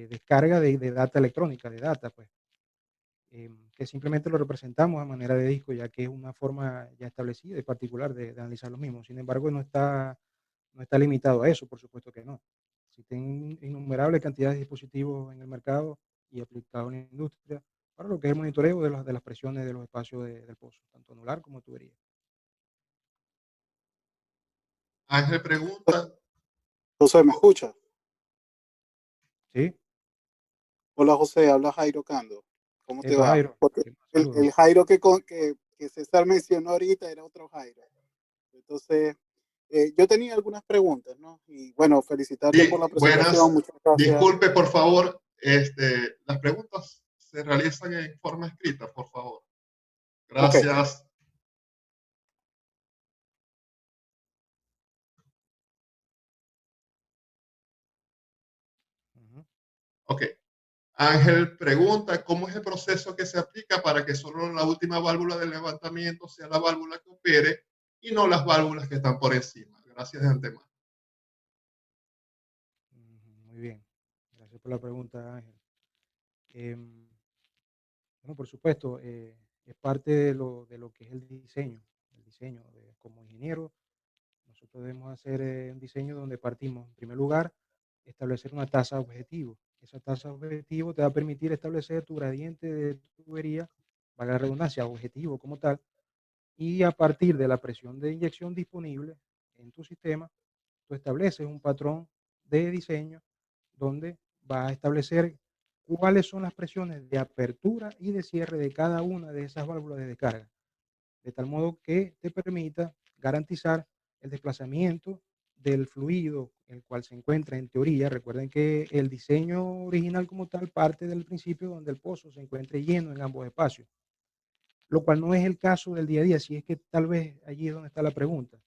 descarga de data electrónica, de data, pues, que simplemente lo representamos a manera de disco, ya que es una forma ya establecida y particular de analizar los mismos. Sin embargo, no está limitado a eso, por supuesto que no. Existen innumerables cantidades de dispositivos en el mercado y aplicados en la industria para lo que es el monitoreo de las presiones de los espacios del pozo, tanto anular como tubería. Ángel pregunta, José, ¿me escucha? ¿Sí? Hola José, habla Jairo Cando. ¿Cómo te Epa, va? Jairo, Porque saludos. el Jairo que César mencionó ahorita era otro Jairo. Entonces, yo tenía algunas preguntas, ¿no? Y bueno, felicitarte por la presentación. buenas, Muchas gracias. disculpe por favor, las preguntas se realizan en forma escrita, por favor. Ok. Gracias. Ujú. Ok. Ángel pregunta, ¿cómo es el proceso que se aplica para que solo la última válvula de levantamiento sea la válvula que opere y no las válvulas que están por encima? Gracias de antemano. Muy bien. Gracias por la pregunta, Ángel. Bueno, por supuesto, es parte de lo que es el diseño. Como ingeniero, nosotros debemos hacer un diseño donde partimos, en primer lugar, establecer una tasa objetivo. Esa tasa objetivo te va a permitir establecer tu gradiente de tubería, valga la redundancia, objetivo como tal, y a partir de la presión de inyección disponible en tu sistema, tú estableces un patrón de diseño donde vas a establecer cuáles son las presiones de apertura y de cierre de cada una de esas válvulas de descarga, de tal modo que te permita garantizar el desplazamiento del fluido, el cual se encuentra en teoría. Recuerden que el diseño original como tal parte del principio donde el pozo se encuentre lleno en ambos espacios, lo cual no es el caso del día a día, si es que tal vez allí es donde está la pregunta.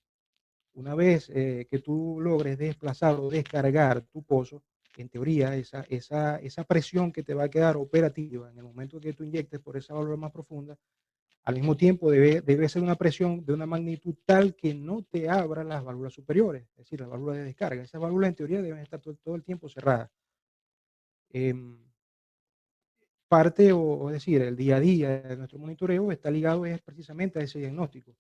Una vez que tú logres desplazar o descargar tu pozo, en teoría esa presión que te va a quedar operativa en el momento que tú inyectes por esa válvula más profunda, al mismo tiempo debe ser una presión de una magnitud tal que no te abra las válvulas superiores, es decir, las válvulas de descarga. Esas válvulas en teoría deben estar todo el tiempo cerradas. Parte, o es decir, el día a día de nuestro monitoreo está ligado es precisamente a ese diagnóstico.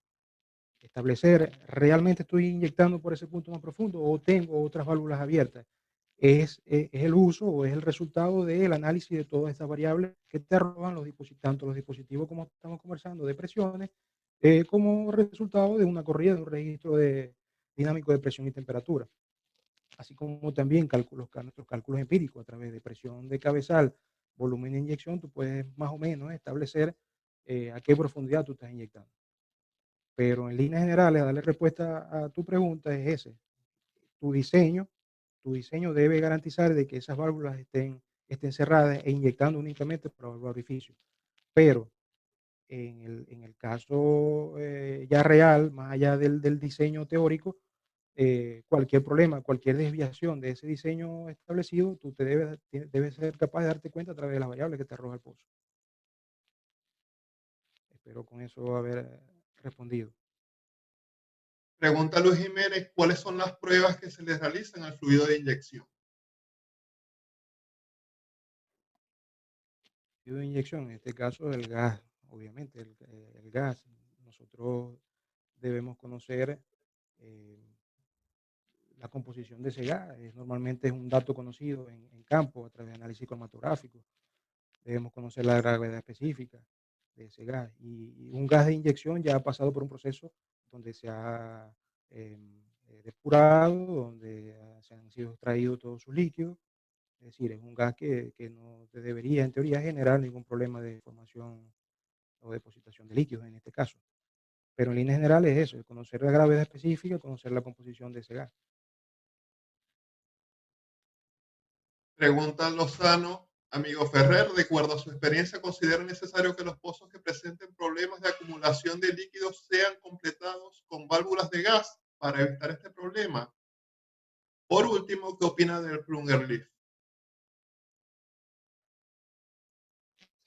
establecer, ¿realmente estoy inyectando por ese punto más profundo o tengo otras válvulas abiertas? Es el uso o es el resultado del análisis de todas estas variables que te arrojan tanto los dispositivos como estamos conversando de presiones, como resultado de una corrida de un registro dinámico de presión y temperatura. Así como también nuestros cálculos empíricos a través de presión de cabezal, volumen de inyección, tú puedes más o menos establecer a qué profundidad tú estás inyectando. Pero en líneas generales, darle respuesta a tu pregunta es ese. Tu diseño debe garantizar de que esas válvulas estén cerradas e inyectando únicamente por el orificio. Pero en el caso ya real, más allá del diseño teórico, cualquier problema, cualquier desviación de ese diseño establecido, tú debes ser capaz de darte cuenta a través de las variables que te arroja el pozo. Espero con eso haber respondido. Pregunta Luis Jiménez, ¿cuáles son las pruebas que se le realizan al fluido de inyección? Fluido de inyección, en este caso el gas, obviamente, el gas. Nosotros debemos conocer la composición de ese gas. Normalmente es un dato conocido en campo a través de análisis cromatográfico. Debemos conocer la gravedad específica de ese gas. Y un gas de inyección ya ha pasado por un proceso donde se ha depurado, donde se han sido extraídos todos sus líquidos. Es decir, es un gas que no te debería, en teoría, generar ningún problema de formación o depositación de líquidos en este caso. Pero en líneas generales es eso, conocer la gravedad específica, conocer la composición de ese gas. Pregunta Lozano, amigo Ferrer, de acuerdo a su experiencia, ¿considera necesario que los pozos que presenten problemas de acumulación de líquidos sean completados con válvulas de gas para evitar este problema? Por último, ¿qué opina del plunger lift?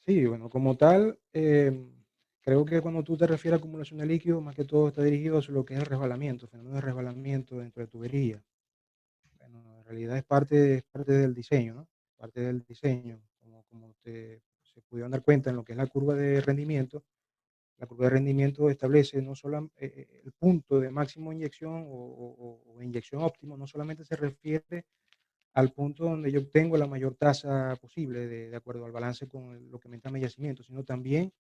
Sí, bueno, como tal, creo que cuando tú te refieres a acumulación de líquido, más que todo está dirigido a lo que es el resbalamiento, el fenómeno de resbalamiento dentro de tubería. Bueno, en realidad es parte del diseño, ¿no? Parte del diseño, como se pudieron dar cuenta en lo que es la curva de rendimiento. La curva de rendimiento establece no solo el punto de máximo inyección o inyección óptimo, no solamente se refiere al punto donde yo obtengo la mayor tasa posible de acuerdo al balance con lo que me da mi yacimiento, sino también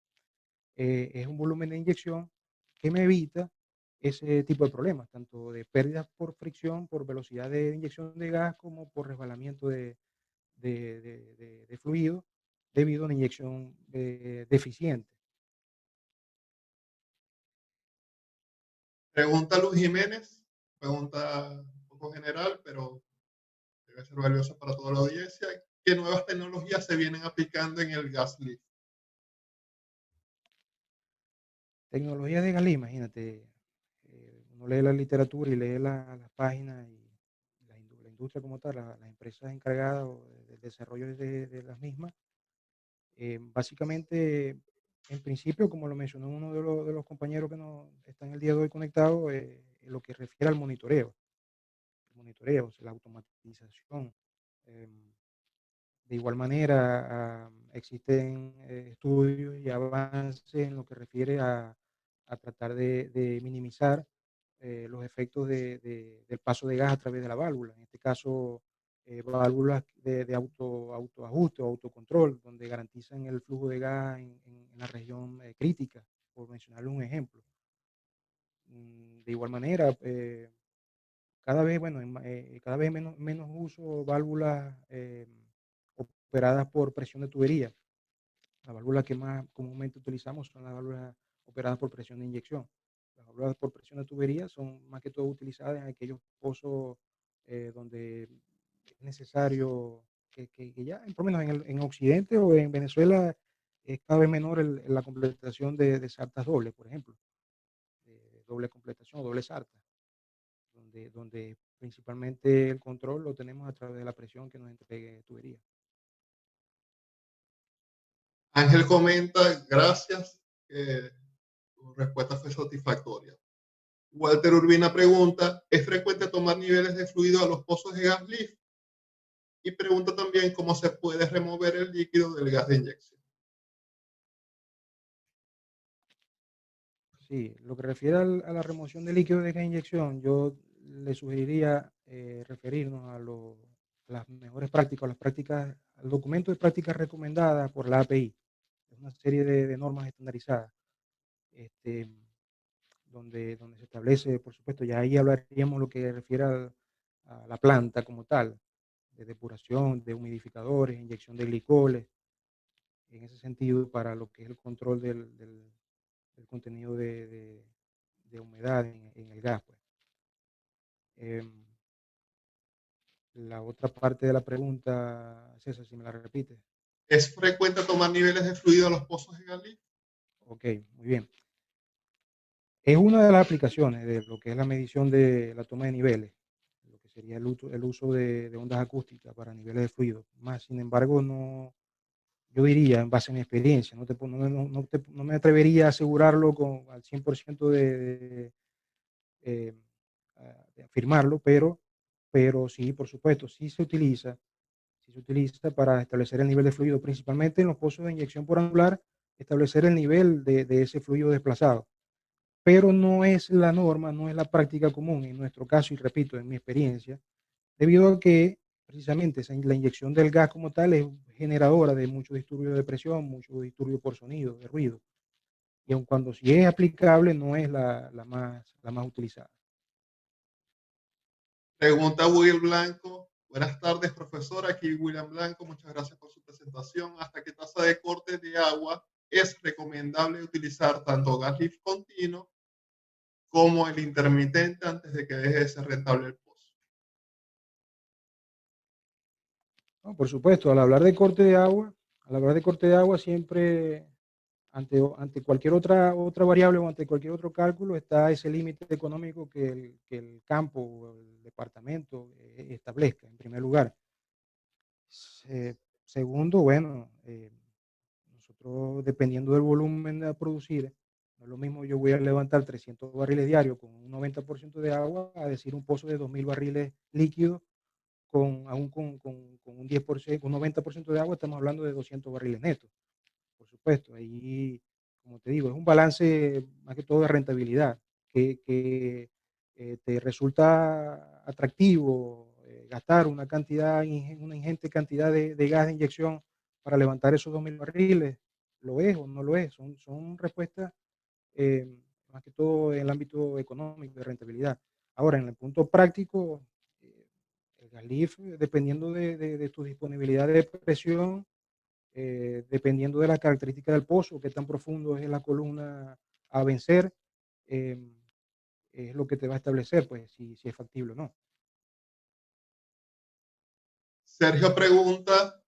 es un volumen de inyección que me evita ese tipo de problemas, tanto de pérdidas por fricción, por velocidad de inyección de gas, como por resbalamiento de fluido debido a una inyección deficiente. Pregunta Luis Jiménez, pregunta un poco general, pero debe ser valiosa para toda la audiencia. ¿Qué nuevas tecnologías se vienen aplicando en el gas lift? Tecnología de Galí, imagínate, uno lee la literatura y lee las páginas y la industria como tal, las empresas encargadas del desarrollo de las mismas, básicamente, en principio, como lo mencionó uno de los compañeros que no están el día de hoy conectados, lo que refiere al monitoreo, o sea, la automatización. De igual manera, existen estudios y avances en lo que refiere a tratar de minimizar los efectos del paso de gas a través de la válvula. En este caso, válvulas de autoajuste o autocontrol, donde garantizan el flujo de gas en la región crítica, por mencionarle un ejemplo. De igual manera, cada vez, bueno, cada vez menos uso válvulas operadas por presión de tubería. Las válvulas que más comúnmente utilizamos son las válvulas operadas por presión de inyección. Las válvulas por presión de tubería son más que todo utilizadas en aquellos pozos donde es necesario que ya, por lo menos en Occidente o en Venezuela, es cada vez menor la completación de sartas dobles, por ejemplo, de doble completación o doble sarta, donde principalmente el control lo tenemos a través de la presión que nos entregue tubería. Ángel comenta, gracias, tu respuesta fue satisfactoria. Walter Urbina pregunta, ¿es frecuente tomar niveles de fluido a los pozos de gas lift? Y pregunta también cómo se puede remover el líquido del gas de inyección. Sí, lo que refiere a la remoción de líquido de gas de inyección, yo le sugeriría referirnos a las mejores prácticas, las prácticas, al documento de prácticas recomendadas por la API. Es una serie de normas estandarizadas, este, donde se establece, por supuesto, ya ahí hablaríamos lo que refiere a la planta como tal, de depuración, de humidificadores, inyección de glicoles, en ese sentido, para lo que es el control del contenido de humedad en el gas. Pues. La otra parte de la pregunta, César, si me la repite. ¿Es frecuente tomar niveles de fluido en los pozos de gas lift? Ok, muy bien. Es una de las aplicaciones de lo que es la medición de la toma de niveles, lo que sería el uso de ondas acústicas para niveles de fluido. Más, sin embargo, no, yo diría, en base a mi experiencia, no me atrevería a asegurarlo al 100% eh, de afirmarlo, pero sí, por supuesto, sí se utiliza para establecer el nivel de fluido, principalmente en los pozos de inyección por anular, establecer el nivel de ese fluido desplazado. Pero no es la norma, no es la práctica común en nuestro caso, y repito, en mi experiencia, debido a que precisamente la inyección del gas como tal es generadora de mucho disturbio de presión, mucho disturbio por sonido, de ruido. Y aun cuando sí es aplicable, no es la más utilizada. Pregunta Will Blanco. Buenas tardes, profesor. Aquí William Blanco. Muchas gracias por su presentación. ¿Hasta qué tasa de corte de agua es recomendable utilizar tanto gas lift continuo como el intermitente antes de que deje de ser rentable el pozo? No, por supuesto, al hablar de corte de agua, siempre ante cualquier otra variable o ante cualquier otro cálculo está ese límite económico que el campo o el departamento establezca, en primer lugar. Segundo, bueno, nosotros dependiendo del volumen a producir, no es lo mismo yo voy a levantar 300 barriles diarios con un 90% de agua a decir un pozo de 2.000 barriles líquidos con un 10%, con un 90% de agua, estamos hablando de 200 barriles netos. Por supuesto, ahí, como te digo, es un balance más que todo de rentabilidad, que te resulta atractivo gastar una ingente cantidad de gas de inyección para levantar esos 2.000 barriles. ¿Lo es o no lo es? Son respuestas más que todo en el ámbito económico, de rentabilidad. Ahora, en el punto práctico, eh, el gas lift, dependiendo de tu disponibilidad de presión, dependiendo de las características del pozo, qué tan profundo es la columna a vencer, eh, es lo que te va a establecer, pues, si es factible o no. Sergio pregunta,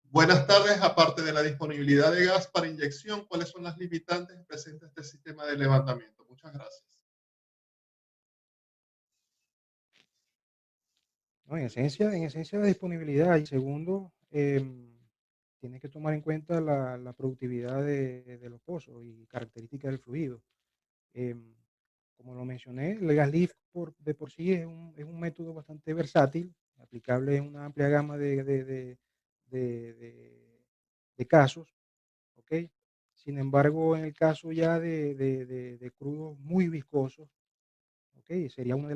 buenas tardes, aparte de la disponibilidad de gas para inyección, ¿cuáles son las limitantes presentes en este sistema de levantamiento? Muchas gracias. No, en esencia, la disponibilidad. Y segundo, tienes que tomar en cuenta la productividad de los pozos y características del fluido. Em, Como lo mencioné, el gas lift de por sí es un método bastante versátil, aplicable en una amplia gama de casos, ¿ok? Sin embargo, en el caso ya de crudos muy viscosos, ¿ok? Sería uno de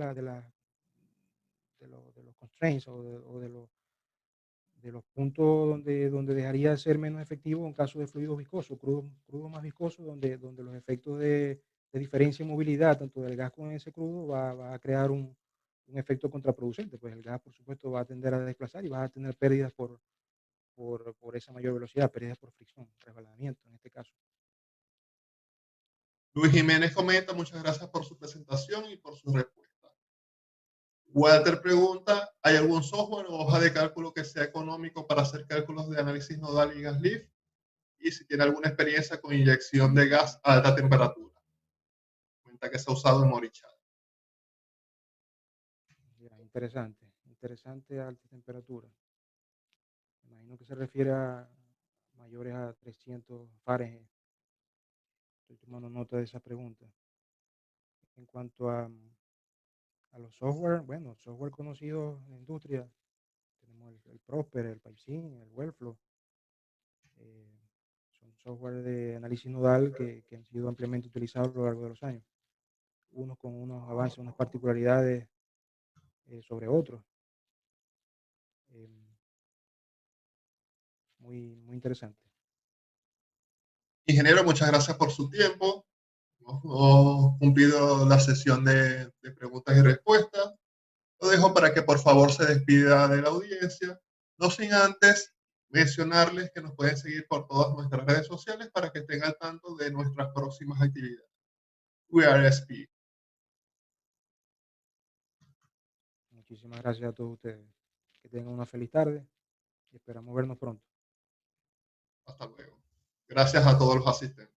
los constraints o de los puntos donde dejaría de ser menos efectivo en caso de fluidos viscosos, crudos más viscosos, donde los efectos de diferencia en movilidad, tanto del gas con ese crudo, va a crear un efecto contraproducente, pues el gas, por supuesto, va a tender a desplazar y vas a tener pérdidas por esa mayor velocidad, pérdidas por fricción, resbalamiento en este caso. Luis Jiménez comenta, muchas gracias por su presentación y por su respuesta. Walter pregunta, ¿hay algún software o hoja de cálculo que sea económico para hacer cálculos de análisis nodal y gas lift? Y si tiene alguna experiencia con inyección de gas a alta temperatura. Cuenta que se ha usado en Morichal. Ya, interesante a alta temperatura. Me imagino que se refiere a mayores a 300 Fahrenheit. Estoy tomando nota de esa pregunta. En cuanto a los software, bueno, software conocidos en la industria, tenemos el Prosper, el PipeSync, el Wellflow. software de análisis nodal que han sido ampliamente utilizados a lo largo de los años, unos con unos avances, unas particularidades sobre otros. Muy interesante. Ingeniero, muchas gracias por su tiempo. Hemos cumplido la sesión de preguntas y respuestas. Lo dejo para que por favor se despida de la audiencia, no sin antes mencionarles que nos pueden seguir por todas nuestras redes sociales para que estén al tanto de nuestras próximas actividades. We are SP. Muchísimas gracias a todos ustedes. Que tengan una feliz tarde y esperamos vernos pronto. Hasta luego. Gracias a todos los asistentes.